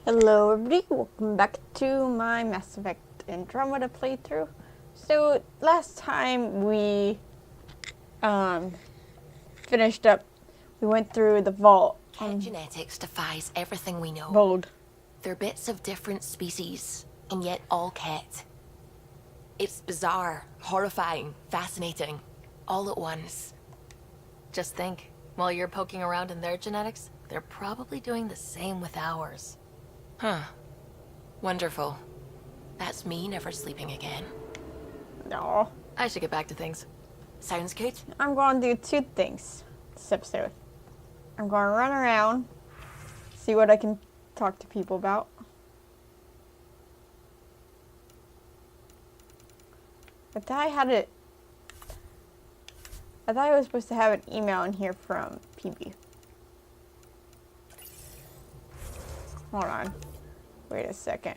Hello everybody, welcome back to my Mass Effect Andromeda playthrough. So last time we finished up, we went through the vault. Cat genetics defies everything we know. Bold. They're bits of different species, and yet all cat. It's bizarre, horrifying, fascinating, all at once. Just think, while you're poking around in their genetics, they're probably doing the same with ours. Huh. Wonderful. That's me never sleeping again. No. I should get back to things. Sounds good? I'm going to do two things this episode. I'm going to run around, see what I can talk to people about. I thought I was supposed to have an email in here from PB. Hold on. Wait a second.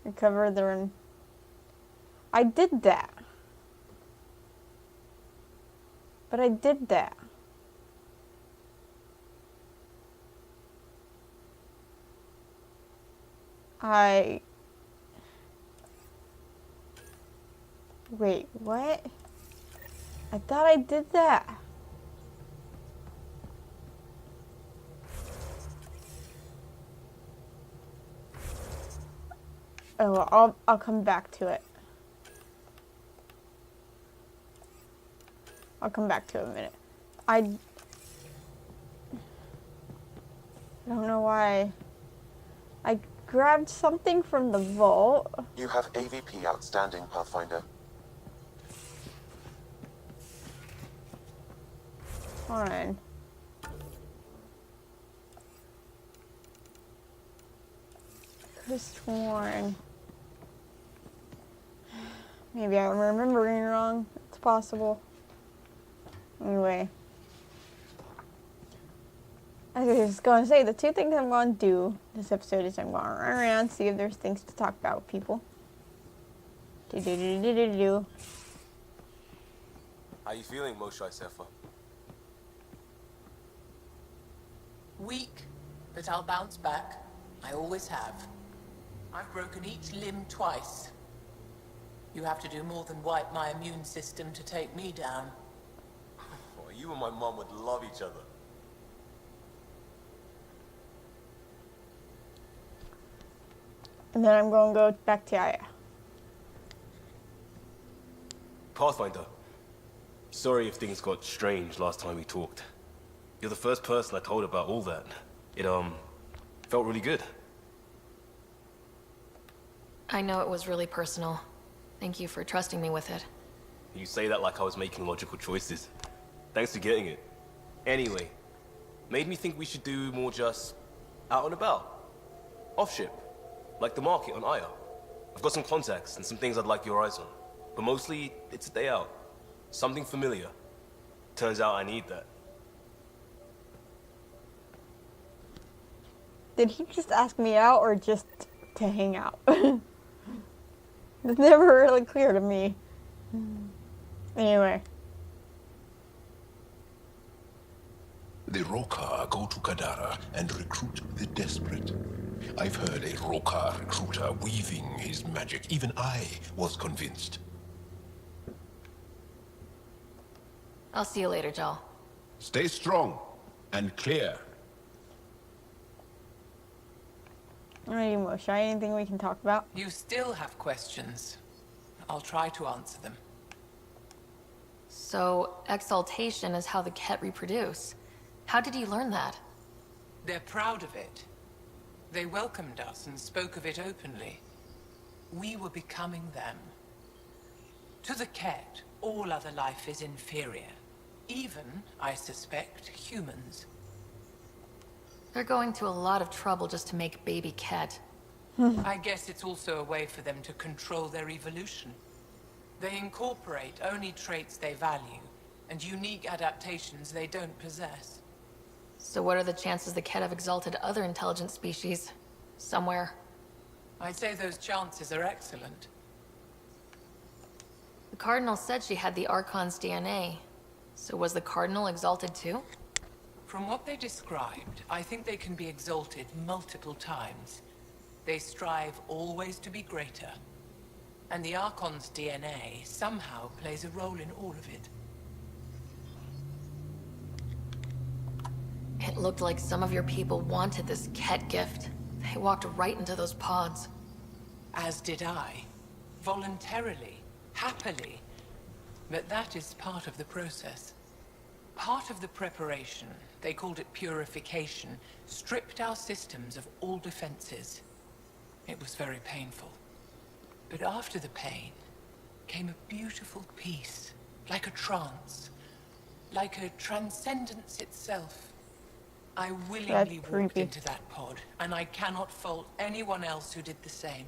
Recover the... I did that. But I did that. Wait, what? I thought I did that. Oh, well, I'll come back to it. I'll come back to it in a minute. I don't know why. I grabbed something from the vault. You have AVP outstanding, Pathfinder. Hold on. This one. Maybe I'm remembering wrong. It's possible. Anyway. I was going to say, the two things I'm going to do this episode is I'm going to run around, see if there's things to talk about with people. Do. How you feeling, Moshe Sefer? Weak, but I'll bounce back. I always have. I've broken each limb twice. You have to do more than wipe my immune system to take me down. Oh, you and my mom would love each other. And then I'm going to go back to Aya. Pathfinder, sorry if things got strange last time we talked. You're the first person I told about all that. It, felt really good. I know it was really personal. Thank you for trusting me with it. You say that like I was making logical choices. Thanks for getting it. Anyway, made me think we should do more just out and about. Off-ship. Like the market on Aya. I've got some contacts and some things I'd like your eyes on. But mostly, it's a day out. Something familiar. Turns out I need that. Did he just ask me out or just to hang out? It's never really clear to me. Anyway. The Rokar go to Kadara and recruit the desperate. I've heard a Rokar recruiter weaving his magic. Even I was convinced. I'll see you later, Jal. Stay strong and clear. Alrighty, Moshe, anything we can talk about? You still have questions. I'll try to answer them. So, exaltation is how the Ket reproduce. How did you learn that? They're proud of it. They welcomed us and spoke of it openly. We were becoming them. To the Ket, all other life is inferior. Even, I suspect, humans. They're going to a lot of trouble just to make baby Ket. I guess it's also a way for them to control their evolution. They incorporate only traits they value, and unique adaptations they don't possess. So what are the chances the Ket have exalted other intelligent species? Somewhere. I'd say those chances are excellent. The Cardinal said she had the Archon's DNA. So was the Cardinal exalted too? From what they described, I think they can be exalted multiple times. They strive always to be greater. And the Archon's DNA somehow plays a role in all of it. It looked like some of your people wanted this Ket gift. They walked right into those pods. As did I. Voluntarily. Happily. But that is part of the process. Part of the preparation, they called it purification, stripped our systems of all defenses. It was very painful. But after the pain came a beautiful peace, like a trance, like a transcendence itself. I willingly walked into that pod, and I cannot fault anyone else who did the same.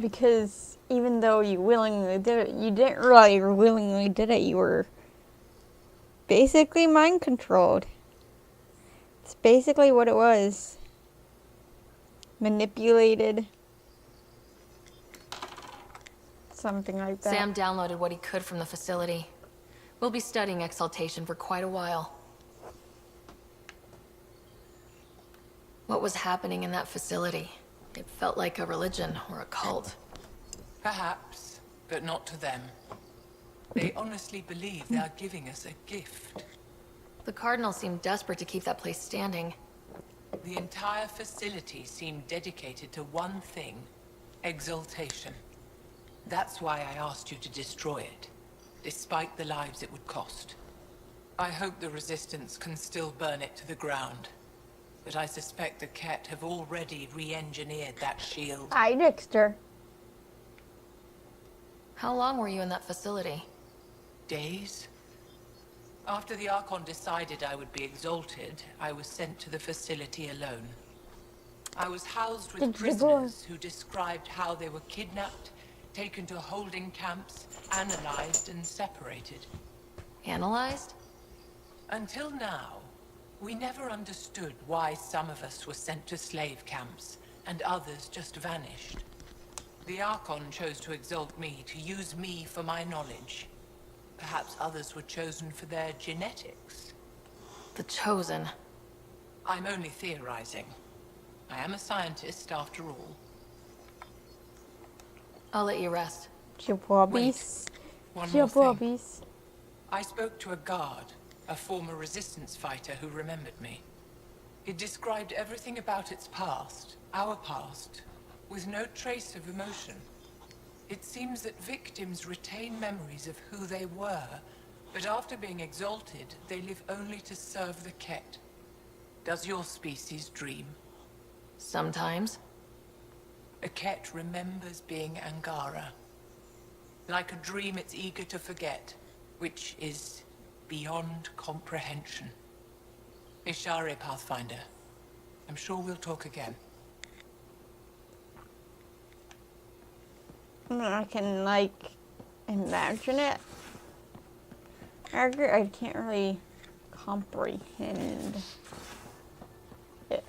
Because even though you willingly did it, you didn't really willingly did it. You were basically mind controlled. It's basically what it was. Manipulated. Something like that. Sam downloaded what he could from the facility. We'll be studying exaltation for quite a while. What was happening in that facility? It felt like a religion or a cult. Perhaps, but not to them. They honestly believe they are giving us a gift. The Cardinal seemed desperate to keep that place standing. The entire facility seemed dedicated to one thing, exaltation. That's why I asked you to destroy it, despite the lives it would cost. I hope the Resistance can still burn it to the ground. But I suspect the Ket have already re-engineered that shield. Hi, Dexter. How long were you in that facility? Days? After the Archon decided I would be exalted, I was sent to the facility alone. I was housed with prisoners who described how they were kidnapped, taken to holding camps, analyzed and separated. Analyzed? Until now, we never understood why some of us were sent to slave camps and others just vanished. The Archon chose to exalt me, to use me for my knowledge. Perhaps others were chosen for their genetics. The Chosen. I'm only theorizing. I am a scientist, after all. I'll let you rest. Chipwabbies. One more thing. Chipwabbies. I spoke to a guard, a former Resistance fighter who remembered me. It described everything about its past, our past, with no trace of emotion. It seems that victims retain memories of who they were, but after being exalted, they live only to serve the Ket. Does your species dream? Sometimes. A Ket remembers being Angara. Like a dream it's eager to forget, which is beyond comprehension. Ishare, Pathfinder. I'm sure we'll talk again. I can, like, imagine it. I can't really comprehend it.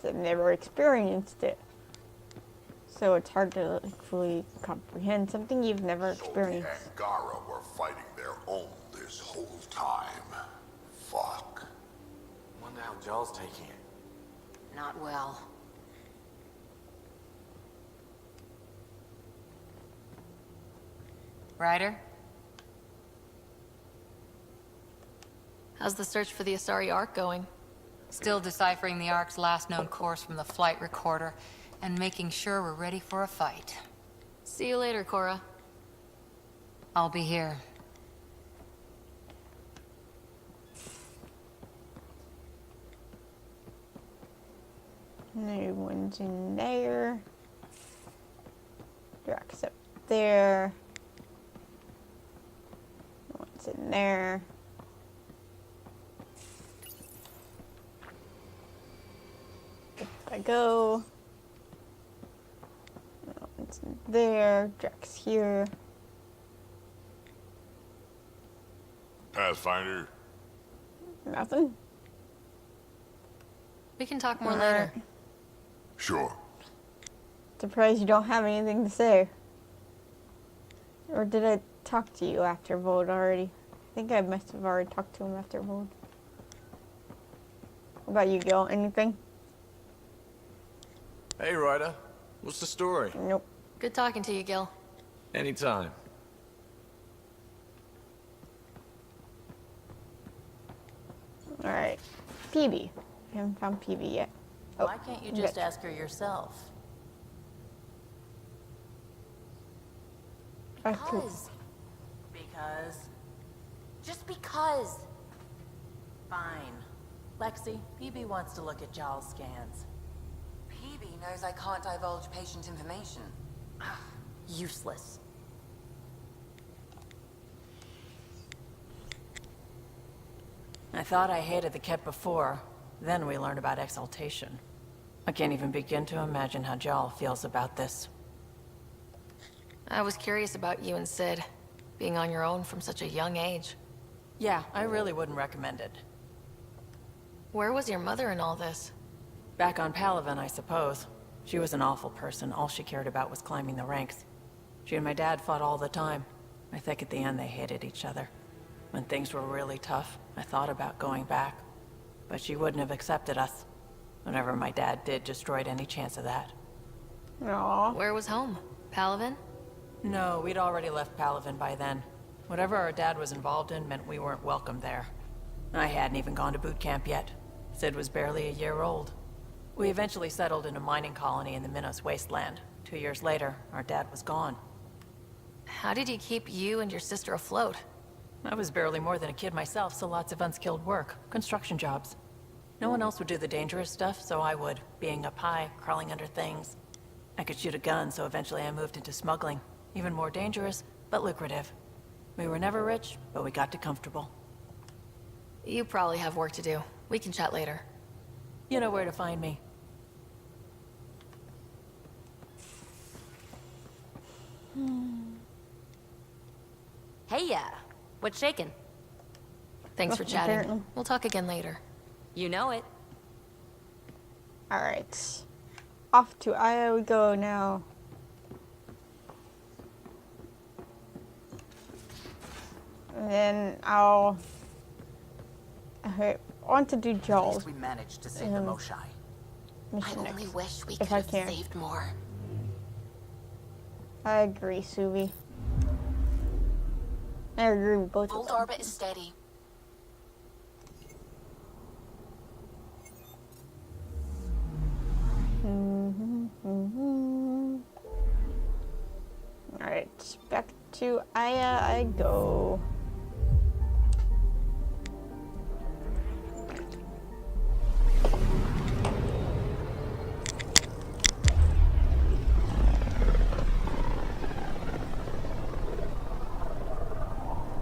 I've never experienced it. So it's hard to like, fully comprehend something you've never experienced. So the Angara were fighting their own this whole time. Fuck. Wonder how Jaw's taking it. Not well. Ryder? How's the search for the Asari Ark going? Still deciphering the Ark's last known course from the flight recorder, and making sure we're ready for a fight. See you later, Cora. I'll be here. No one's in there. Drax up there. No one's in there. If I go. No one's in there. Drax here. Pathfinder. Nothing. We can talk more later. Sure. Surprised you don't have anything to say. Or did I talk to you after vote already? think I must have already talked to him afterward. What about you, Gil? Anything? Hey, Ryder. What's the story? Nope. Good talking to you, Gil. Anytime. Alright. Phoebe. I haven't found Phoebe yet. Oh, Why can't you just good. ask her yourself? Because. Because. Just because. Fine. Lexi, Phoebe wants to look at Jaw's scans. Peavy knows I can't divulge patient information. Useless. I thought I hated the Ket before. Then we learned about exaltation. I can't even begin to imagine how Jaw feels about this. I was curious about you and Sid, being on your own from such a young age. Yeah, I really wouldn't recommend it. Where was your mother in all this? Back on Palaven, I suppose. She was an awful person. All she cared about was climbing the ranks. She and my dad fought all the time. I think at the end they hated each other. When things were really tough, I thought about going back. But she wouldn't have accepted us. Whatever my dad did destroyed any chance of that. Aww. Where was home? Palaven? No, we'd already left Palaven by then. Whatever our dad was involved in meant we weren't welcome there. I hadn't even gone to boot camp yet. Sid was barely a year old. We eventually settled in a mining colony in the Minos wasteland. 2 years later, our dad was gone. How did he keep you and your sister afloat? I was barely more than a kid myself, so lots of unskilled work. Construction jobs. No one else would do the dangerous stuff, so I would. Being up high, crawling under things. I could shoot a gun, so eventually I moved into smuggling. Even more dangerous, but lucrative. We were never rich, but we got to comfortable. You probably have work to do. We can chat later. You know where to find me. Hey, what's shaking? Thanks for Oh, chatting. apparently. We'll talk again later. You know it. Alright. Off to Aya we go now. And then I want to do At Jaws least we managed to save the Moshai. I mission only next. wish we If could I have can. saved more. I agree, Suvi. I agree with both of Old them. orbit is steady. Alright, back to Aya I go.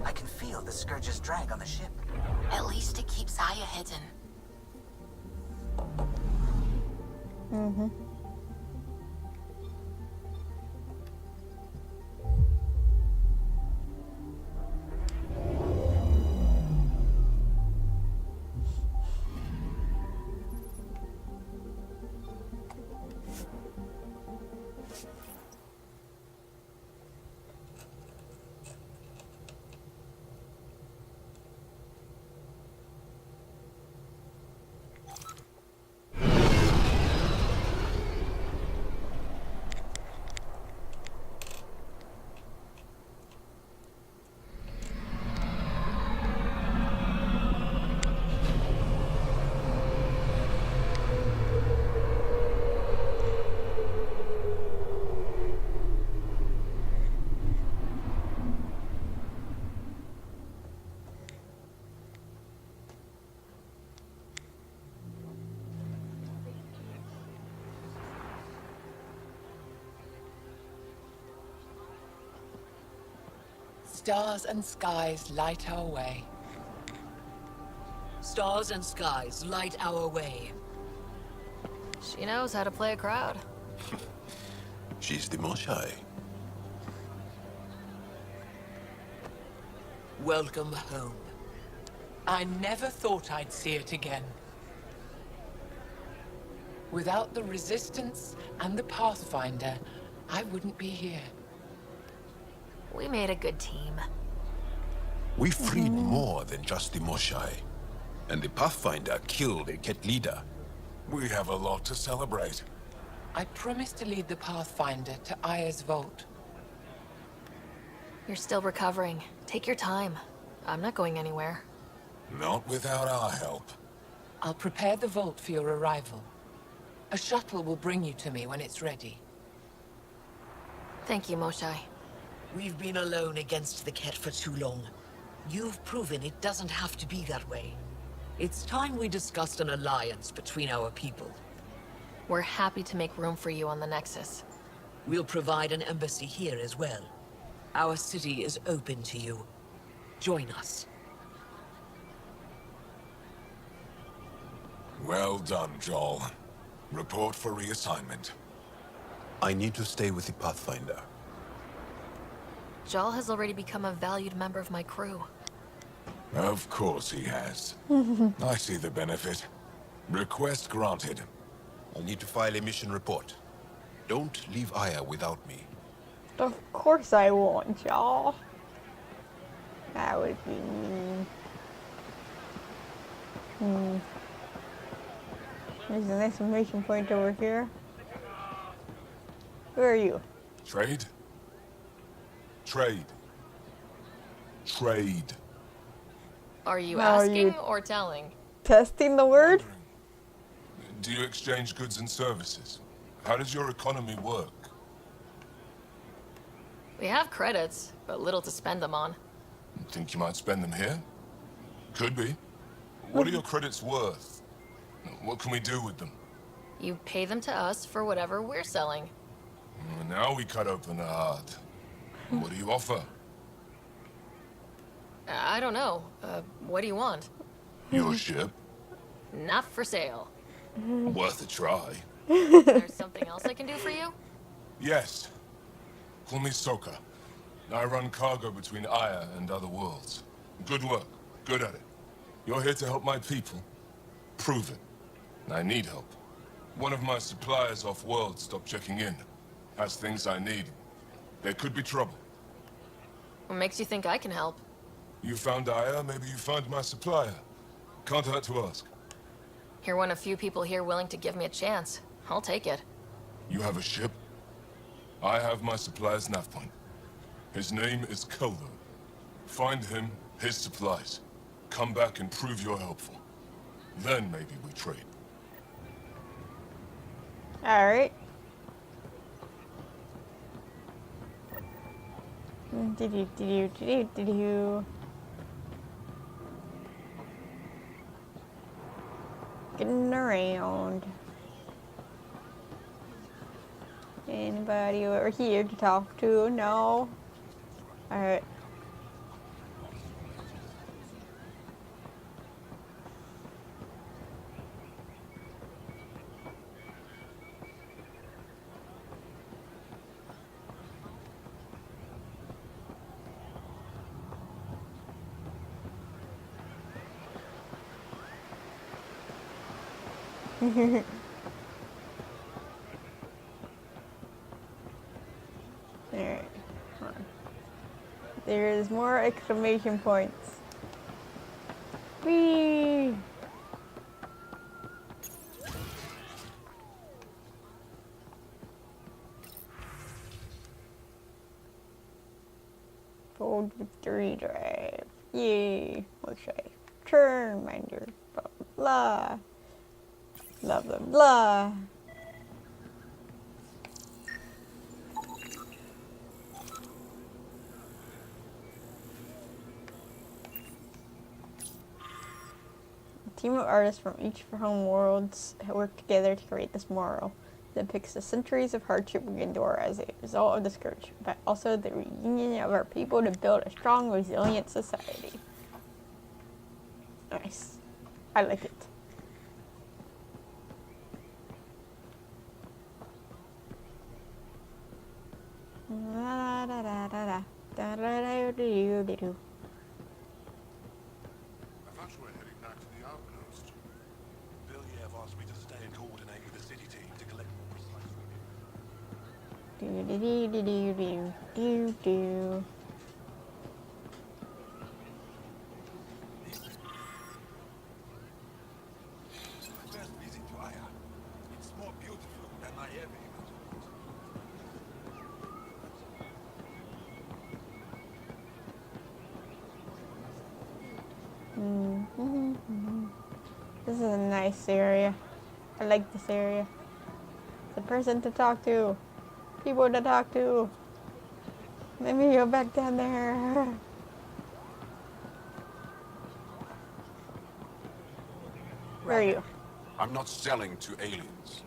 I can feel the Scourge's drag on the ship. At least it keeps Aya hidden. Stars and skies light our way. Stars and skies light our way. She knows how to play a crowd. She's the Moshai. Welcome home. I never thought I'd see it again. Without the Resistance and the Pathfinder, I wouldn't be here. We made a good team. We freed more than just the Moshai. And the Pathfinder killed a Ket leader. We have a lot to celebrate. I promised to lead the Pathfinder to Aya's vault. You're still recovering. Take your time. I'm not going anywhere. Not without our help. I'll prepare the vault for your arrival. A shuttle will bring you to me when it's ready. Thank you, Moshai. We've been alone against the Ket for too long. You've proven it doesn't have to be that way. It's time we discussed an alliance between our people. We're happy to make room for you on the Nexus. We'll provide an embassy here as well. Our city is open to you. Join us. Well done, Joel. Report for reassignment. I need to stay with the Pathfinder. Jal has already become a valued member of my crew. Of course he has. I see the benefit. Request granted. I'll need to file a mission report. Don't leave Aya without me. Of course I won't, y'all. That would be mean. There's an exclamation point over here. Who are you? Trade? Trade. Trade. Are you Now, are asking you or telling? testing the word? Do you exchange goods and services? How does your economy work? We have credits, but little to spend them on. Think you might spend them here? Could be. What are your credits worth? What can we do with them? You pay them to us for whatever we're selling. Now we cut open the heart. What do you offer? I don't know. What do you want? Your ship? Not for sale. Worth a try. There's something else I can do for you? Yes. Call me Soka. I run cargo between Aya and other worlds. Good work. Good at it. You're here to help my people. Prove it. I need help. One of my suppliers off-world stopped checking in. Has things I need. There could be trouble. What makes you think I can help? You found Aya, maybe you found my supplier. Can't hurt to ask. You're one of few people here willing to give me a chance. I'll take it. You have a ship? I have my supplier's nav point. His name is Keldo. Find him, his supplies. Come back and prove you're helpful. Then maybe we trade. Alright. Did you? Getting around. Anybody over here to talk to? No. Alright. Alright. There's more exclamation points. Whee! Fold victory drive. Yay! What should I turn? Reminder. Blah blah blah. Blah blah blah. A team of artists from each of our home worlds have worked together to create this mural that depicts the centuries of hardship we endure as a result of the scourge, but also the reunion of our people to build a strong, resilient society. Nice. I like it. Da da da da da da da da do do do. I thought you were heading back to the outpost. Bilyev asked me to stay and coordinate with the city team to collect more precise Do do do do do do do. This is a nice area. I like this area. It's a person to talk to. People to talk to. Let me go back down there. Where are you? I'm not selling to aliens.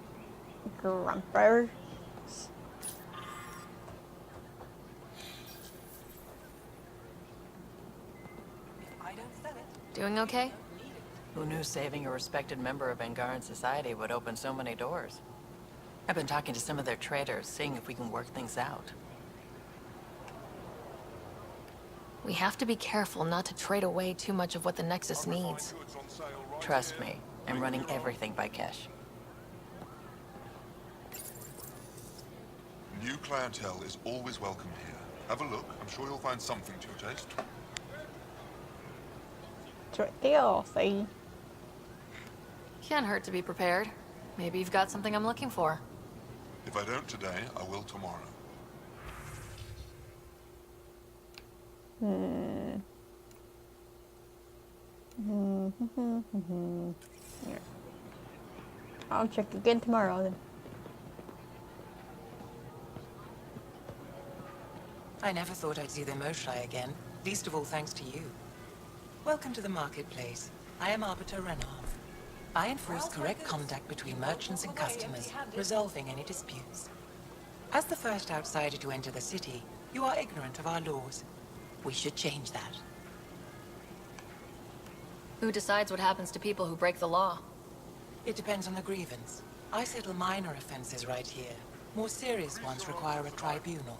Grumper. Doing okay? Who knew saving a respected member of Angaran society would open so many doors? I've been talking to some of their traders, seeing if we can work things out. We have to be careful not to trade away too much of what the Nexus needs. Trust me, I'm running everything by Kesh. New clientele is always welcome here. Have a look. I'm sure you'll find something to your taste. Deal, see? Can't hurt to be prepared. Maybe you've got something I'm looking for. If I don't today, I will tomorrow. Here. I'll check again tomorrow then. I never thought I'd see the Moshai again, least of all thanks to you. Welcome to the marketplace. I am Arbiter Renov. I enforce correct conduct between merchants and customers, resolving any disputes. As the first outsider to enter the city, you are ignorant of our laws. We should change that. Who decides what happens to people who break the law? It depends on the grievance. I settle minor offenses right here. More serious ones require a tribunal.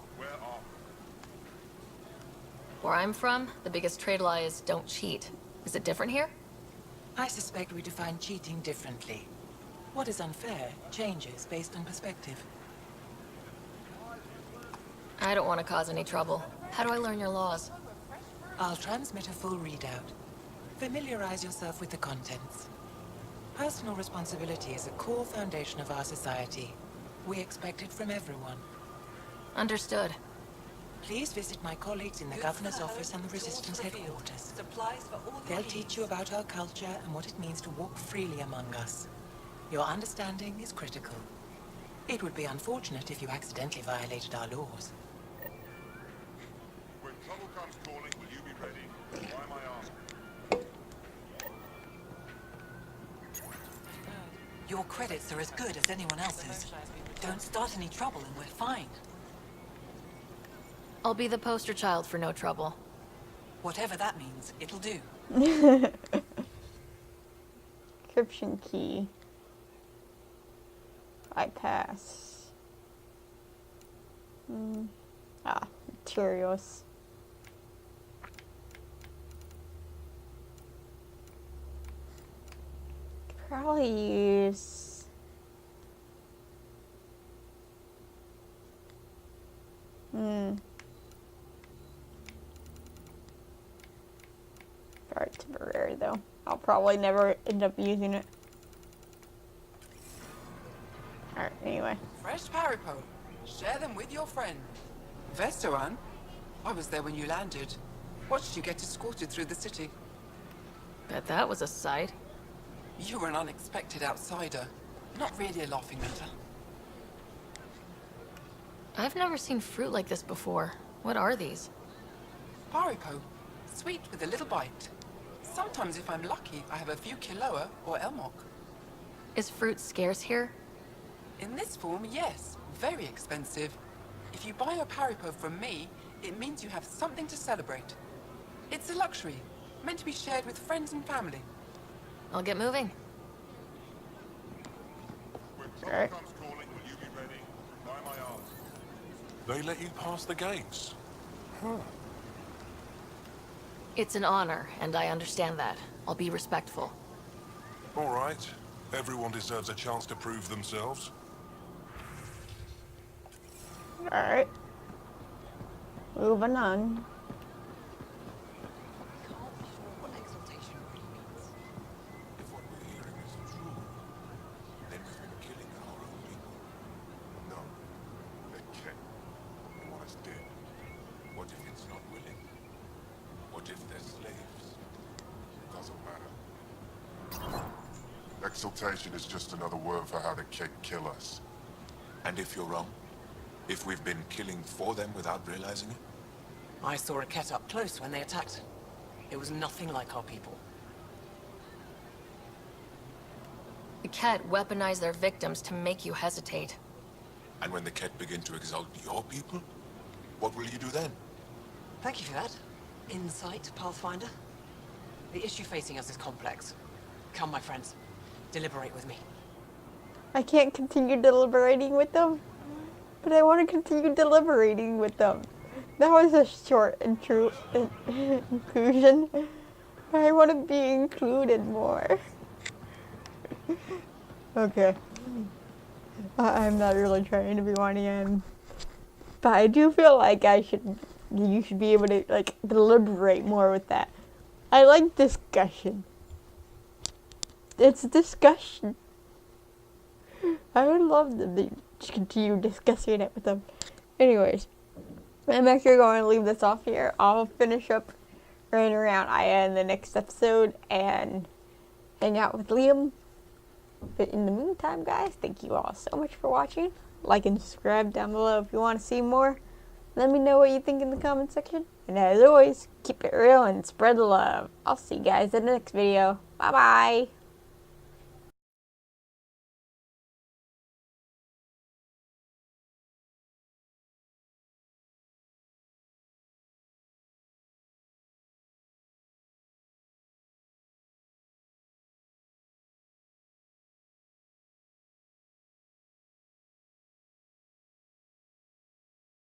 Where I'm from, the biggest trade law is don't cheat. Is it different here? I suspect we define cheating differently. What is unfair changes based on perspective. I don't want to cause any trouble. How do I learn your laws? I'll transmit a full readout. Familiarize yourself with the contents. Personal responsibility is a core foundation of our society. We expect it from everyone. Understood. Please visit my colleagues in the Governor's office and the Resistance headquarters. They'll teach you about our culture and what it means to walk freely among us. Your understanding is critical. It would be unfortunate if you accidentally violated our laws. When trouble comes calling, will you be ready? Why am I asking? Your credits are as good as anyone else's. Don't start any trouble and we're fine. I'll be the poster child for no trouble. Whatever that means, it'll do. Encryption key. Bypass. Materials. Probably use. Very temporary though. I'll probably never end up using it. Alright, anyway. Fresh Paripo. Share them with your friend. Vestoran? I was there when you landed. Watched you get escorted through the city. Bet that was a sight. You were an unexpected outsider. Not really a laughing matter. I've never seen fruit like this before. What are these? Paripo. Sweet with a little bite. Sometimes if I'm lucky, I have a few Kiloa or Elmok. Is fruit scarce here? In this form, yes. Very expensive. If you buy a Paripo from me, it means you have something to celebrate. It's a luxury, meant to be shared with friends and family. I'll get moving. When trouble comes calling, will you be ready? Why am I asking? They let you pass the gates. Huh. It's an honor, and I understand that. I'll be respectful. All right. Everyone deserves a chance to prove themselves. Alright. Moving on. If what we're hearing is true, then we've been killing our own people. No, they can't. They want us dead. What if it's not willing? What if they're slaves? Doesn't matter. Exaltation is just another word for how the Kett kill us. And if you're wrong? If we've been killing for them without realizing it? I saw a Kett up close when they attacked. It was nothing like our people. The Kett weaponize their victims to make you hesitate. And when the Kett begin to exalt your people, what will you do then? Thank you for that. Insight, Pathfinder. The issue facing us is complex. Come, my friends. Deliberate with me. I can't continue deliberating with them, but I want to continue deliberating with them. That was a short inclusion. I want to be included more. Okay. I'm not really trying to be one again. But I do feel like you should be able to, like, deliberate more with that. I like discussion. It's discussion. I would love to continue discussing it with them. Anyways, I'm actually going to leave this off here. I'll finish up running around Aya in the next episode and hang out with Liam. But in the meantime, guys, thank you all so much for watching. Like and subscribe down below if you want to see more. Let me know what you think in the comment section. And as always, keep it real and spread the love. I'll see you guys in the next video. Bye-bye.